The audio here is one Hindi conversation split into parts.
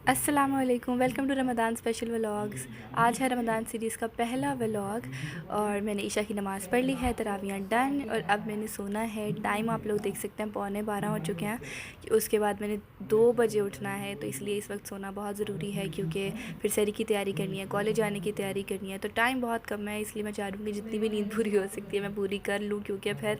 अस्सलामुअलैकुम, welcome to Ramzan special vlogs. आज है रमज़ान सीरीज़ का पहला व्लॉग और मैंने ईशा की नमाज़ पढ़ ली है, तरावियाँ डन और अब मैंने सोना है। टाइम आप लोग देख सकते हैं 11:15 हो चुके हैं। उसके बाद मैंने 2 बजे उठना है, तो इसलिए इस वक्त सोना बहुत ज़रूरी है क्योंकि फिर सहरी की तैयारी करनी है, कॉलेज जाने की तैयारी करनी है। तो टाइम बहुत कम है, इसलिए मैं चाह रही हूँ कि जितनी भी नींद पूरी हो सकती है मैं पूरी कर लूँ, क्योंकि फिर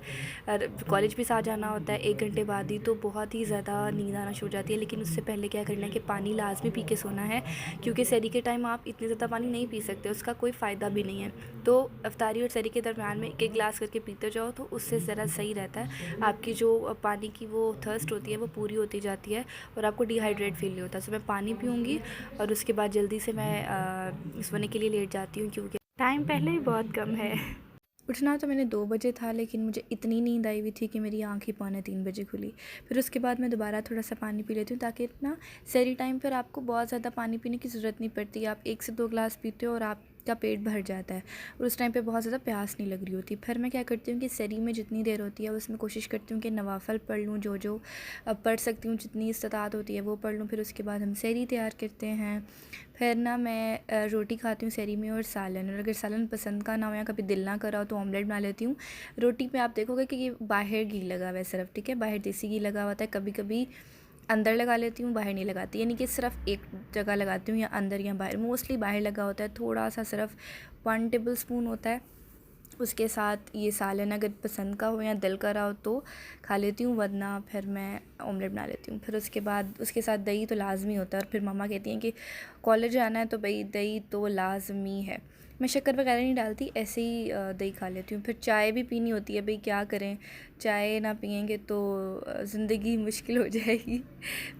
कॉलेज भी साथ जाना होता है 1 घंटे बाद ही, तो बहुत ही ज़्यादा नींद आना शुरू हो जाती है। लेकिन उससे पहले क्या करना है कि पानी लाजमी पी के सोना है, क्योंकि सहरी के टाइम आप इतने ज़्यादा पानी नहीं पी सकते, उसका कोई फ़ायदा भी नहीं है। तो अफ्तारी और सहरी के दरमियान में एक एक गिलास करके पीते जाओ तो उससे ज़रा सही रहता है। आपकी जो पानी की वो थर्स्ट होती है वो पूरी होती जाती है और आपको डिहाइड्रेट फील नहीं होता। सो मैं पानी पीऊँगी और उसके बाद जल्दी से मैं सोने के लिए लेट जाती हूँ, क्योंकि टाइम पहले ही बहुत कम है। उठना तो मैंने 2 बजे था, लेकिन मुझे इतनी नींद आई हुई थी कि मेरी आँख ही 2:45 बजे खुली। फिर उसके बाद मैं दोबारा थोड़ा सा पानी पी लेती हूँ, ताकि ना सहरी टाइम पर आपको बहुत ज़्यादा पानी पीने की ज़रूरत नहीं पड़ती। आप 1 से 2 गिलास पीते हो और आपका पेट भर जाता है और उस टाइम पे बहुत ज़्यादा प्यास नहीं लग रही होती। फिर मैं क्या करती हूँ कि सहरी में जितनी देर होती है उसमें कोशिश करती हूँ कि नवाफ़िल पढ़ लूँ, जो पढ़ सकती हूँ, जितनी इस्तात होती है वो पढ़ लूँ। फिर उसके बाद हम सहरी तैयार करते हैं। फिर ना मैं रोटी खाती हूँ सहरी में और सालन, और अगर सालन पसंद का ना हो या कभी दिल ना करा हो तो ऑमलेट बना लेती हूँ। रोटी पे आप देखोगे कि ये बाहर घी लगा हुआ है सिर्फ, ठीक है, बाहर देसी घी लगा हुआ होता है। कभी कभी अंदर लगा लेती हूँ, बाहर नहीं लगाती, यानी कि सिर्फ एक जगह लगाती हूँ, या अंदर या बाहर। मोस्टली बाहर लगा होता है, थोड़ा सा सिर्फ 1 टेबल स्पून होता है। उसके साथ ये सालन अगर पसंद का हो या दिल का रहा हो तो खा लेती हूँ, वरना फिर मैं ऑमलेट बना लेती हूँ। फिर उसके बाद उसके साथ दही तो लाजमी होता है, और फिर मम्मा कहती हैं कि कॉलेज जाना है तो भाई दही तो लाजमी है। मैं शक्कर वगैरह नहीं डालती, ऐसे ही दही खा लेती हूँ। फिर चाय भी पीनी होती है, भाई क्या करें, चाय ना पियेंगे तो ज़िंदगी मुश्किल हो जाएगी।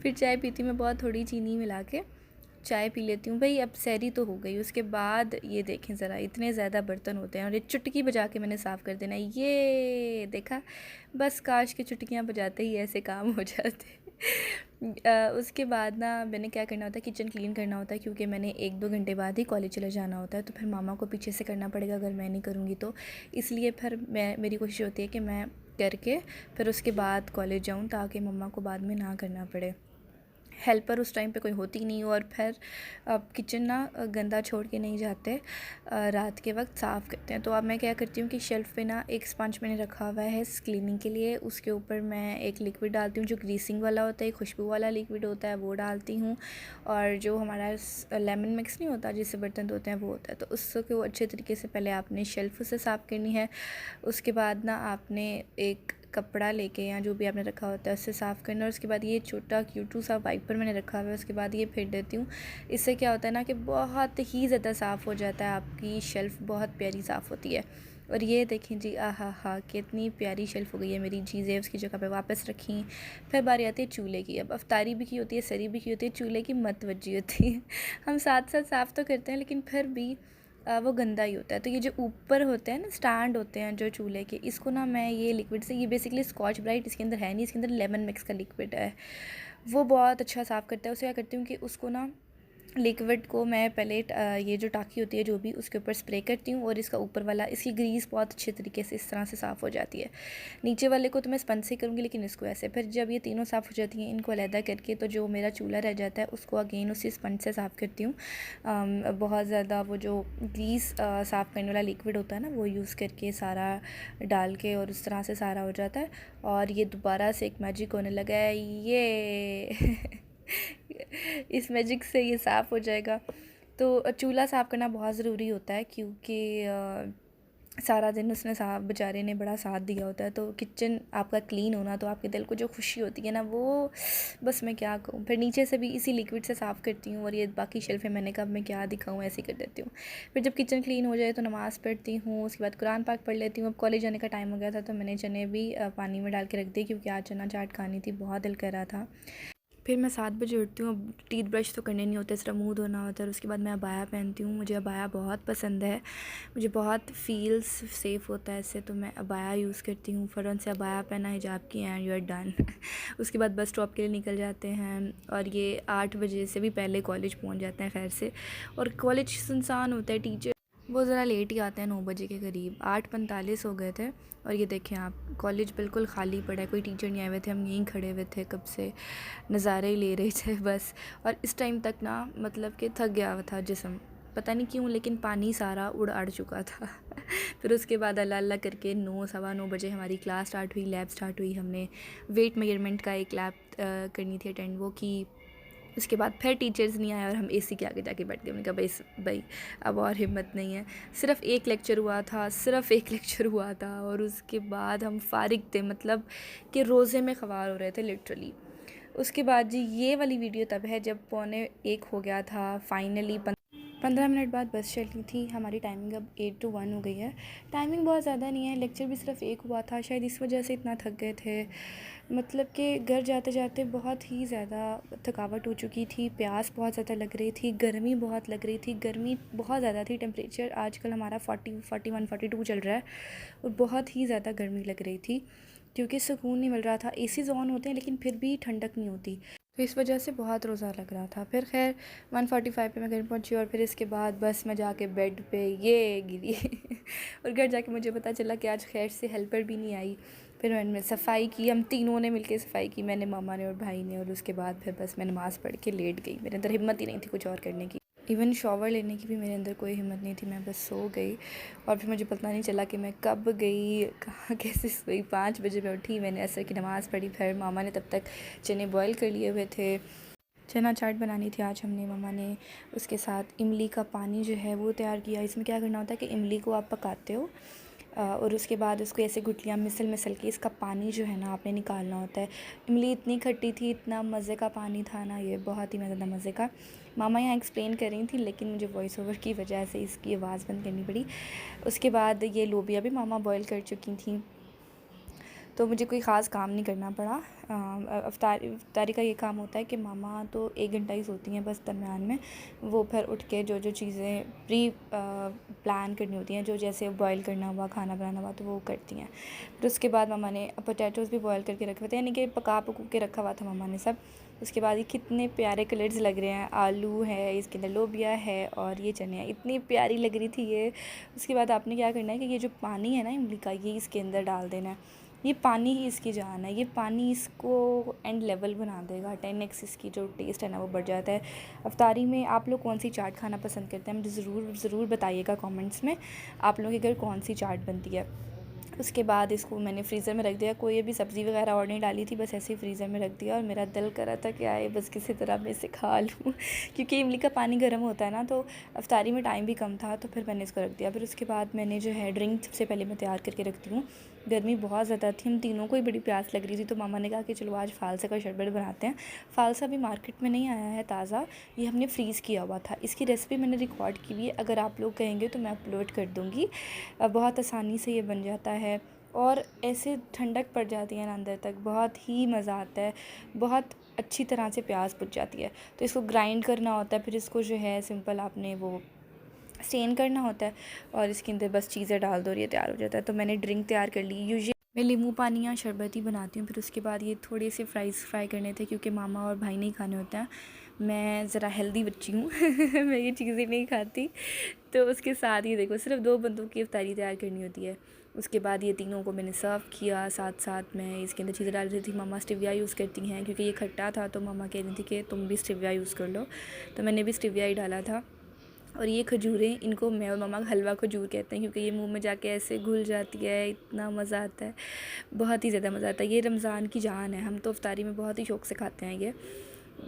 फिर चाय पीती हूँ मैं बहुत थोड़ी चीनी मिला के, चाय पी लेती हूँ। भाई अब सहरी तो हो गई, उसके बाद ये देखें ज़रा इतने ज़्यादा बर्तन होते हैं और ये चुटकी बजा के मैंने साफ़ कर देना है। ये देखा, बस काश की चुटकियाँ बजाते ही ऐसे काम हो जाते। उसके बाद ना मैंने क्या करना होता है, किचन क्लीन करना होता है, क्योंकि मैंने 1-2 घंटे बाद ही कॉलेज चले जाना होता है। तो फिर मामा को पीछे से करना पड़ेगा अगर मैं नहीं करूँगी तो, इसलिए फिर मेरी कोशिश होती है कि मैं करके फिर उसके बाद कॉलेज जाऊँ, ताकि मम्मा को बाद में ना करना पड़े। हेल्पर उस टाइम पे कोई होती नहीं, और फिर अब किचन ना गंदा छोड़ के नहीं जाते, रात के वक्त साफ़ करते हैं। तो अब मैं क्या करती हूँ कि शेल्फ़ पे ना एक स्पंज मैंने रखा हुआ है क्लीनिंग के लिए, उसके ऊपर मैं एक लिक्विड डालती हूँ जो ग्रीसिंग वाला होता है, खुशबू वाला लिक्विड होता है, वो डालती हूँ। और जो हमारा लेमन मिक्स नहीं होता जिससे बर्तन धोते हैं वो होता है, तो उसको अच्छे तरीके से पहले आपने शेल्फ़ से साफ़ करनी है। उसके बाद ना आपने एक कपड़ा लेके या जो भी आपने रखा होता है उससे साफ़ करना, और उसके बाद ये छोटा क्यूटू सा वाइपर मैंने रखा हुआ है, उसके बाद ये फेर देती हूँ। इससे क्या होता है ना कि बहुत ही ज़्यादा साफ़ हो जाता है, आपकी शेल्फ़ बहुत प्यारी साफ़ होती है। और ये देखें जी, आहा हा, कितनी प्यारी शेल्फ़ हो गई है मेरी, चीज़ें उसकी जगह पे वापस रखी। फिर बारी आती है चूल्हे की। अब अफ्तारी भी की होती है, सरी भी की होती है, चूल्हे की मतवज्जी होती है। हम साथ साथ साफ़ तो करते हैं, लेकिन फिर भी वो गंदा ही होता है। तो ये जो ऊपर होते हैं ना, स्टैंड होते हैं जो चूल्हे के, इसको ना मैं ये लिक्विड से, ये बेसिकली स्कॉच ब्राइट इसके अंदर है नहीं, इसके अंदर लेमन मिक्स का लिक्विड है, वो बहुत अच्छा साफ़ करता है। उसे क्या करती हूँ कि उसको ना लिक्विड को मैं पहले ये जो टाँकी होती है जो भी, उसके ऊपर स्प्रे करती हूँ, और इसका ऊपर वाला, इसकी ग्रीस बहुत अच्छे तरीके से इस तरह से साफ़ हो जाती है। नीचे वाले को तो मैं स्पंज से करूँगी, लेकिन इसको ऐसे। फिर जब ये तीनों साफ़ हो जाती हैं, इनको अलहदा करके, तो जो मेरा चूल्हा रह जाता है उसको अगेन उसी स्पंज से साफ़ करती हूँ। बहुत ज़्यादा वो जो ग्रीस साफ़ करने वाला लिक्विड होता है ना, वो यूज़ करके सारा डाल के, और उस तरह से सारा हो जाता है। और ये दोबारा से एक मैजिक होने लगा है, ये इस मैजिक से ये साफ़ हो जाएगा। तो चूल्हा साफ़ करना बहुत ज़रूरी होता है, क्योंकि सारा दिन उसने साथ, बेचारे ने बड़ा साथ दिया होता है। तो किचन आपका क्लीन होना, तो आपके दिल को जो खुशी होती है ना, वो बस मैं क्या कहूँ। फिर नीचे से भी इसी लिक्विड से साफ़ करती हूँ, और ये बाकी शेल्फ़ें मैंने कहा मैं क्या दिखाऊँ, ऐसे ही कर देती हूँ। फिर जब किचन क्लीन हो जाए तो नमाज़ पढ़ती हूँ, उसके बाद कुरान पाक पढ़ लेती हूँ। अब कॉलेज जाने का टाइम हो गया था, तो मैंने चने भी पानी में डाल के रख दिए, क्योंकि आज चना चाट खानी थी, बहुत दिल कर रहा था। फिर मैं 7 बजे उठती हूँ। अब टीथ ब्रश तो करने नहीं होते, सिर्फ मुँह धोना होता है। उसके बाद मैं अबाया पहनती हूँ, मुझे अबाया बहुत पसंद है, मुझे बहुत फील्स सेफ़ होता है इससे, तो मैं अबाया यूज़ करती हूँ। फ़ौरन से अबाया पहना, हिजाब की, एंड यू आर डन। उसके बाद बस स्टॉप के लिए निकल जाते हैं, और ये 8 बजे से भी पहले कॉलेज पहुँच जाते हैं खैर से। और कॉलेज सुनसान होता है, टीचर वो ज़रा लेट ही आते हैं 9 बजे के करीब, 8:45 हो गए थे। और ये देखें आप, कॉलेज बिल्कुल खाली पड़ा है, कोई टीचर नहीं आए हुए थे, हम यहीं खड़े हुए थे कब से, नज़ारे ही ले रहे थे बस। और इस टाइम तक ना मतलब कि थक गया हुआ था जिस्म, पता नहीं क्यों, लेकिन पानी सारा उड़ आड़ चुका था फिर उसके बाद अल्लाह अल्लाह करके 9 सवा 9 बजे हमारी क्लास स्टार्ट हुई, लैब स्टार्ट हुई। हमने वेट मेजरमेंट का एक लैब करनी थी अटेंड, वो की। उसके बाद फिर टीचर्स नहीं आए और हम एसी के आगे जाके बैठ गए। हमने कहा भाई अब और हिम्मत नहीं है। सिर्फ़ एक लेक्चर हुआ था, सिर्फ़ एक लेक्चर हुआ था और उसके बाद हम फ़ारिग थे, मतलब कि रोज़े में ख़वार हो रहे थे लिटरली। उसके बाद जी ये वाली वीडियो तब है जब 12:45 हो गया था फाइनली। 15 मिनट बाद बस चली थी। हमारी टाइमिंग अब 8 to 1 हो गई है। टाइमिंग बहुत ज़्यादा नहीं है, लेक्चर भी सिर्फ़ एक हुआ था, शायद इस वजह से इतना थक गए थे। मतलब कि घर जाते जाते बहुत ही ज़्यादा थकावट हो चुकी थी, प्यास बहुत ज़्यादा लग रही थी, गर्मी बहुत लग रही थी, गर्मी बहुत ज़्यादा थी। टेम्परेचर आजकल हमारा 40, 41, 42 चल रहा है और बहुत ही ज़्यादा गर्मी लग रही थी क्योंकि सुकून नहीं मिल रहा था। एसीज़ ऑन होते हैं लेकिन फिर भी ठंडक नहीं होती, तो इस वजह से बहुत रोज़ा लग रहा था। फिर खैर 1:45 पे मैं घर पहुंची और फिर इसके बाद बस मैं जाके बेड पे ये गिरी और घर जाके मुझे पता चला कि आज खैर से हेल्पर भी नहीं आई। फिर मैंने सफाई की, हम तीनों ने मिलके सफाई की, मैंने, मामा ने और भाई ने। और उसके बाद फिर बस मैं नमाज़ पढ़ के लेट गई। मेरे अंदर हिम्मत ही नहीं थी कुछ और करने की, इवन शॉवर लेने की भी मेरे अंदर कोई हिम्मत नहीं थी। मैं बस सो गई और फिर मुझे पता नहीं चला कि मैं कब गई, कहाँ कैसे सोई। 5 बजे मैं उठी, मैंने असर की नमाज़ पढ़ी। फिर मामा ने तब तक चने बॉयल कर लिए हुए थे, चना चाट बनानी थी आज हमने, मामा ने। उसके साथ इमली का पानी जो है वो तैयार किया। इसमें क्या करना होता है कि इमली को आप पकाते हो और उसके बाद उसको ऐसे गुठलियाँ मिसल के इसका पानी जो है ना आपने निकालना होता है। इमली इतनी खट्टी थी, इतना मज़े का पानी था ना ये, बहुत ही ज़्यादा मज़े का। मामा यहाँ एक्सप्लेन कर रही थी लेकिन मुझे वॉइस ओवर की वजह से इसकी आवाज़ बंद करनी पड़ी। उसके बाद ये लोबिया भी मामा बॉयल कर चुकी थी, तो मुझे कोई ख़ास काम नहीं करना पड़ा। अफ्तारी का ये काम होता है कि मामा तो 1 घंटा ही सोती हैं बस दरमियान में। वो फिर उठ के जो जो चीज़ें प्री प्लान करनी होती हैं, जो जैसे बॉयल करना हुआ, खाना बनाना हुआ, तो वो करती हैं। फिर उसके बाद मामा ने पोटैटोज़ भी बॉयल करके रखे हुए थे, यानी कि पका पकू के रखा हुआ था मामा ने सब। उसके बाद ये कितने प्यारे कलर्स लग रहे हैं, आलू है, इसके अंदर लोबिया है और ये चने हैं, इतनी प्यारी लग रही थी ये। उसके बाद आपने क्या करना है कि ये जो पानी है ना इमली का, ये इसके अंदर डाल देना है। ये पानी ही इसकी जान है, ये पानी इसको एंड लेवल बना देगा, 10x इसकी जो टेस्ट है ना वो बढ़ जाता है। अफ्तारी में आप लोग कौन सी चाट खाना पसंद करते हैं, मुझे ज़रूर बताइएगा कमेंट्स में, आप लोगों के घर कौन सी चाट बनती है। उसके बाद इसको मैंने फ्रीज़र में रख दिया, कोई अभी सब्ज़ी वगैरह और नहीं डाली थी, बस ऐसे ही फ्रीज़र में रख दिया। और मेरा दिल कर रहा था कि आए बस किसी तरह मैं इसे खा लूँ क्योंकि इमली का पानी गर्म होता है ना, तो अफ्तारी में टाइम भी कम था, तो फिर मैंने इसको रख दिया। फिर उसके बाद मैंने जो है ड्रिंक सबसे पहले मैं तैयार करके रखती हूँ। गर्मी बहुत ज़्यादा थी, हम तीनों को ही बड़ी प्यास लग रही थी, तो मामा ने कहा कि चलो आज फ़ालसा का शरबत बनाते हैं। फ़ालसा भी मार्केट में नहीं आया है ताज़ा, ये हमने फ्रीज़ किया हुआ था। इसकी रेसिपी मैंने रिकॉर्ड की हुई है, अगर आप लोग कहेंगे तो मैं अपलोड कर दूँगी। बहुत आसानी से ये बन जाता है और ऐसे ठंडक पड़ जाती है ना अंदर तक, बहुत ही मज़ा आता है, बहुत अच्छी तरह से प्यास बुझ जाती है। तो इसको ग्राइंड करना होता है, फिर इसको जो है सिंपल आपने वो स्टेन करना होता है और इसके अंदर बस चीज़ें डाल दो और ये तैयार हो जाता है। तो मैंने ड्रिंक तैयार कर ली। यूजुअली मैं नींबू पानी या शरबत ही बनाती हूँ। फिर उसके बाद ये थोड़े से फ्राई करने थे क्योंकि मामा और भाई नहीं खाने होते हैं। मैं ज़रा हेल्दी बच्ची हूँ मैं ये चीज़ें नहीं खाती। तो उसके साथ ही देखो सिर्फ 2 बंदों की इफ्तारी तैयार करनी होती है। उसके बाद ये तीनों को मैंने सर्व किया, साथ साथ मैं इसके अंदर चीज़ें डाल रही थी। मामा स्टिविया यूज़ करती हैं क्योंकि ये खट्टा था, तो मामा कह रही थी कि तुम भी स्टिविया यूज़ कर लो, तो मैंने भी स्टिविया ही डाला था। और ये खजूरें, इनको मैं और मामा हलवा खजूर कहते हैं क्योंकि ये मुंह में जाके ऐसे घुल जाती है, इतना मज़ा आता है, बहुत ही ज़्यादा मज़ा आता है। ये रमज़ान की जान है, हम तो इफ्तारी में बहुत ही शौक़ से खाते हैं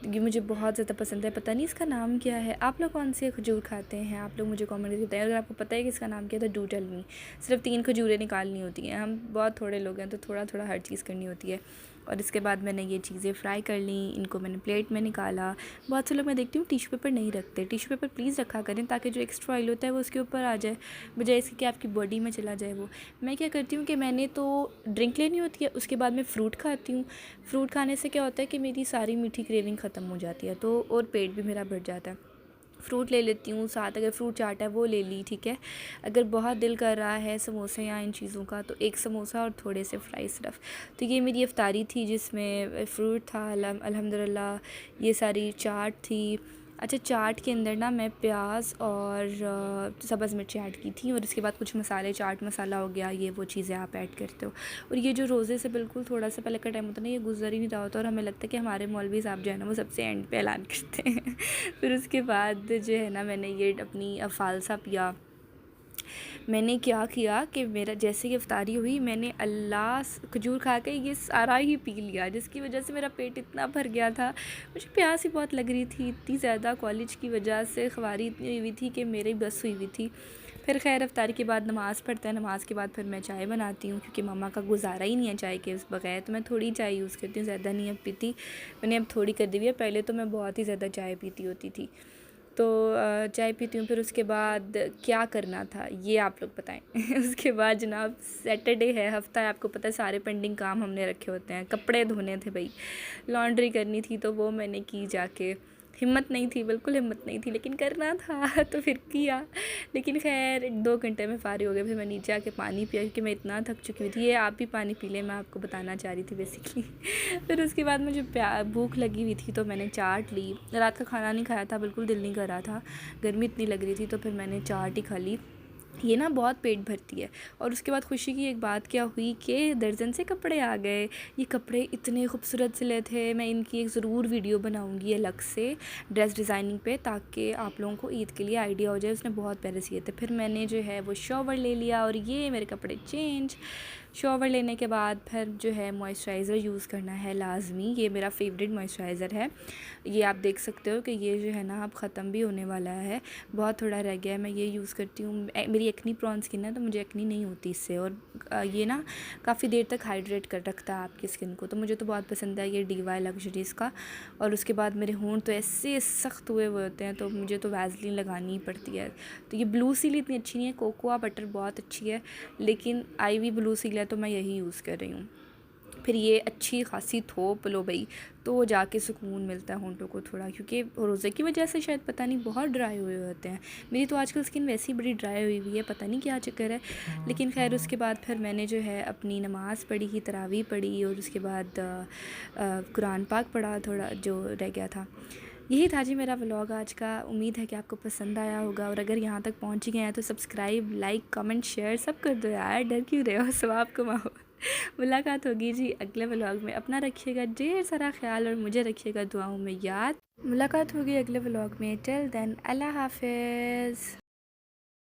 ये मुझे बहुत ज़्यादा पसंद है। पता नहीं इसका नाम क्या है, आप लोग कौन से खजूर खाते हैं, आप लोग मुझे कमेंट में बताएं। अगर आपको पता है कि इसका नाम क्या है तो डू टेल मी। सिर्फ 3 खजूरें निकालनी होती हैं, हम बहुत थोड़े लोग हैं तो थोड़ा थोड़ा हर चीज़ करनी होती है। और इसके बाद मैंने ये चीज़ें फ्राई कर ली, इनको मैंने प्लेट में निकाला। बहुत से लोग मैं देखती हूँ टिश्यू पेपर नहीं रखते, टिश्यू पेपर प्लीज़ रखा करें ताकि जो एक्स्ट्रा ऑयल होता है वो उसके ऊपर आ जाए, बजाय इसके कि आपकी बॉडी में चला जाए वो। मैं क्या करती हूँ कि मैंने तो ड्रिंक लेनी होती है, उसके बाद मैं फ़्रूट खाती हूँ। फ़्रूट खाने से क्या होता है कि मेरी सारी मीठी क्रेविंग ख़त्म हो जाती है, तो और पेट भी मेरा भर जाता है। फ़्रूट ले लेती हूँ साथ, अगर फ्रूट चाट है वो ले ली, ठीक है। अगर बहुत दिल कर रहा है समोसे या इन चीज़ों का तो 1 समोसा और थोड़े से फ्राई सिर्फ। तो ये मेरी इफ्तारी थी जिसमें फ़्रूट था, अल्हम्दुलिल्लाह, ये सारी चाट थी, अच्छा, चाट के अंदर ना मैं प्याज और सब्ज़ मिर्ची ऐड की थी, और उसके बाद कुछ मसाले, चाट मसाला हो गया, ये वो चीज़ें आप ऐड करते हो। और ये जो रोज़े से बिल्कुल थोड़ा सा पहले का टाइम होता है ना, ये गुजर ही नहीं रहा होता, और हमें लगता है कि हमारे मौलवी साहब जो है ना वो सबसे एंड पे ऐलान करते हैं। फिर उसके बाद जो है ना मैंने ये अपनी फ़ालसा पिया। मैंने क्या किया कि मेरा जैसे ही इफ्तारी हुई, मैंने अल्लाह खजूर खा के ये सारा ही पी लिया, जिसकी वजह से मेरा पेट इतना भर गया था। मुझे प्यास ही बहुत लग रही थी, इतनी ज़्यादा कॉलेज की वजह से ख्वारी इतनी हुई हुई थी कि मेरी बस हुई हुई थी। फिर खैर इफ्तारी के बाद नमाज़ पढ़ते हैं, नमाज़ के बाद फिर मैं चाय बनाती हूँ, क्योंकि मम्मा का गुजारा ही नहीं है चाय के बगैर, तो मैं थोड़ी चाय यूज़ करती हूँ, ज़्यादा नहीं अब पीती। मैंने अब थोड़ी कर दी हुई है, पहले तो मैं बहुत ही ज़्यादा चाय पीती होती थी। तो चाय पीती हूँ। फिर उसके बाद क्या करना था ये आप लोग बताएं। उसके बाद जनाब सैटरडे है, हफ़्ता है, आपको पता है सारे पेंडिंग काम हमने रखे होते हैं। कपड़े धोने थे भाई, लॉन्ड्री करनी थी, तो वो मैंने की जाके। हिम्मत नहीं थी, बिल्कुल हिम्मत नहीं थी, लेकिन करना था तो फिर किया। लेकिन खैर 2 घंटे में फ़ारिग हो गए। फिर मैं नीचे आके पानी पिया, क्योंकि मैं इतना थक चुकी हुई थी। ये आप भी पानी पी लें, मैं आपको बताना चाह रही थी बेसिकली। फिर उसके बाद मुझे भूख लगी हुई थी, तो मैंने चाट ली। रात का खाना नहीं खाया था, बिल्कुल दिल नहीं कर रहा था, गर्मी इतनी लग रही थी, तो फिर मैंने चाट ही खा ली। ये ना बहुत पेट भरती है। और उसके बाद खुशी की एक बात क्या हुई कि दर्जन से कपड़े आ गए। ये कपड़े इतने खूबसूरत सिले थे, मैं इनकी एक ज़रूर वीडियो बनाऊंगी अलग से ड्रेस डिज़ाइनिंग पे, ताकि आप लोगों को ईद के लिए आइडिया हो जाए। उसने बहुत प्यारे सिए थे। फिर मैंने जो है वो शॉवर ले लिया, और ये मेरे कपड़े चेंज। शॉवर लेने के बाद फिर जो है मॉइस्चराइज़र यूज़ करना है लाजमी। ये मेरा फेवरेट मॉइस्चराइज़र है। ये आप देख सकते हो कि ये जो है ना अब ख़त्म भी होने वाला है, बहुत थोड़ा रह गया है। मैं ये यूज़ करती हूँ, मेरी एक्नी प्रॉन स्किन है, तो मुझे एक्नी नहीं होती इससे। और ये ना काफ़ी देर तक हाइड्रेट कर रखता है आपकी स्किन को, तो मुझे तो बहुत पसंद है ये DY लग्जरीज़ का। और उसके बाद मेरे होंठ तो ऐसे सख्त हुए हुए होते हैं, तो मुझे तो वैसलीन लगानी ही पड़ती है। तो ये ब्लू सील इतनी अच्छी नहीं है, कोकोआ बटर बहुत अच्छी है, लेकिन IV ब्लू सील है, तो मैं यही यूज़ कर रही हूँ। फिर ये अच्छी खासी थोप लो भाई, तो जाके सुकून मिलता है होंठों को थोड़ा, क्योंकि रोज़े की वजह से शायद पता नहीं बहुत ड्राई हुए होते हैं। मेरी तो आजकल स्किन वैसी बड़ी ड्राई हुई हुई है, पता नहीं क्या चक्कर है। लेकिन खैर उसके बाद फिर मैंने जो है अपनी नमाज़ पढ़ी ही, तरावी पढ़ी, और उसके बाद कुरान पाक पढ़ा थोड़ा जो रह गया था। यही था जी मेरा व्लॉग आज का। उम्मीद है कि आपको पसंद आया होगा, और अगर यहाँ तक पहुँच गए हैं तो सब्सक्राइब, लाइक, कमेंट, शेयर सब कर दो यार, डर क्यों रहे हो, सवाब कमाओ। मुलाकात होगी जी अगले व्लॉग में। अपना रखिएगा ढेर सारा ख्याल, और मुझे रखिएगा दुआओं में याद। मुलाकात होगी अगले व्लॉग में। टिल देन अल्लाह हाफिज़।